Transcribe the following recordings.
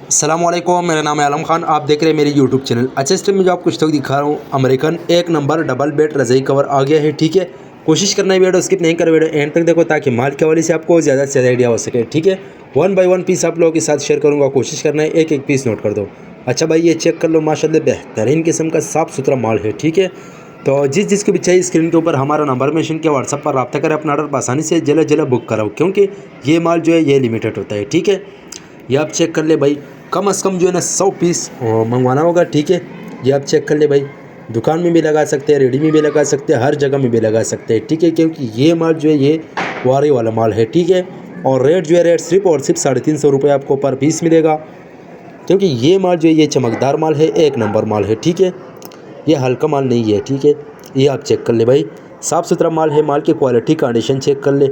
अस्सलामुअलैकुम, मेरा नाम है आलम खान। आप देख रहे हैं मेरी यूट्यूब चैनल। अच्छा, इस टाइम में जो आपको स्टॉक दिखा रहा हूँ, अमेरिकन 1 नंबर डबल बेड रज़ाई कवर आ गया है। ठीक है, कोशिश करना है वीडियो स्किप नहीं कर, वीडियो एंड तक देखो ताकि माल के हवाले से आपको ज़्यादा से ज़्यादा आइडिया हो सके। ठीक है, 1 बाय 1 पीस आप लोगों के साथ शेयर करूँगा, कोशिश करना है एक एक पीस नोट कर दो। अच्छा भाई, ये चेक कर लो, माशाल्लाह बेहतरीन किस्म का साफ़ सुथरा माल है। ठीक है, तो जिसको भी चाहिए स्क्रीन के ऊपर हमारा नंबर मेंशन किया, व्हाट्सअप पर रब्ता करें, अपना ऑर्डर आसानी से जल्द बुक कराओ, क्योंकि ये माल जो है ये लिमिटेड होता है। ठीक है, ये आप चेक कर ले भाई, कम से कम जो है ना 100 पीस मंगवाना होगा। ठीक है, ये आप चेक कर ले भाई, दुकान में भी लगा सकते हैं, रेडी में भी लगा सकते हैं, हर जगह में भी लगा सकते हैं। ठीक है, क्योंकि ये माल जो है ये वारे वाला माल है। ठीक है, और रेट जो है रेट सिर्फ और सिर्फ 350 रुपये आपको पर पीस मिलेगा, क्योंकि ये माल जो है ये चमकदार माल है, 1 नंबर माल है। ठीक है, ये हल्का माल नहीं है। ठीक है, ये आप चेक कर ले भाई, साफ़ सुथरा माल है, माल की क्वालिटी कंडीशन चेक कर ले,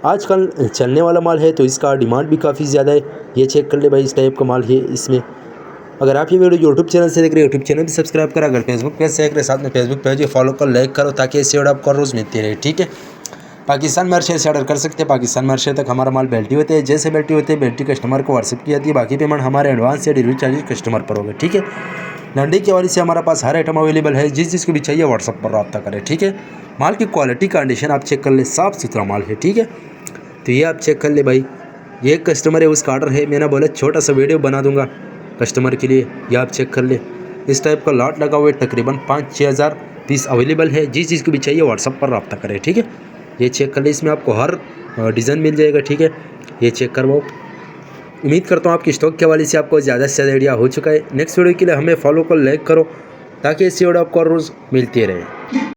आजकल चलने वाला माल है तो इसका डिमांड भी काफ़ी ज़्यादा है। ये चेक कर ले भाई, इस टाइप का माल है इसमें। अगर आप ये वीडियो यूट्यूब चैनल से देख रहे हो, यूट्यूब चैनल भी सब्सक्राइब करा, अगर फेसबुक पेज से देख रहे साथ में फेसबुक पेज भी फॉलो कर, लाइक करो, ताकि इससे वीडियो आपको रोज़ मिलती रहे। ठीक है, पाकिस्तान में हर शहर से ऑर्डर कर सकते हैं, पाकिस्तान में हर शहर तक हमारा माल बेल्टी होते हैं। जैसे बेल्टी होते हैं, बेल्टी कस्टमर को व्हाट्सएप की जाती है, बाकी पेमेंट हमारे एडवांस या डिलीवरी चार्जेस कस्टमर पर होगा। ठीक है, लंडी के हवाले से हमारे पास हर आइटम अवेलेबल है, जिसको भी चाहिए व्हाट्सएप पर रब्ता करें। ठीक है, माल की क्वालिटी कंडीशन आप चेक कर ले, साफ़ सुथरा माल है। ठीक है, तो ये आप चेक कर ले भाई, ये एक कस्टमर है, उसका ऑर्डर है, मैंने बोला छोटा सा वीडियो बना दूंगा कस्टमर के लिए। ये आप चेक कर ले, इस टाइप का लॉट लगा हुआ है, तकरीबन 5-6 हज़ार पीस अवेलेबल है। जिस चीज़ को भी चाहिए व्हाट्सएप पर रब्ता करें। ठीक है, ये चेक कर ले, इसमें आपको हर डिज़ाइन मिल जाएगा। ठीक है, ये चेक करवाओ। उम्मीद करता हूँ आपकी स्टॉक के हवाले से आपको ज़्यादा से ज़्यादा आइडिया हो चुका है। नेक्स्ट वीडियो के लिए हमें फॉलो कर, लाइक करो, ताकि इससे वीडियो आपको रोज़ मिलती रहे।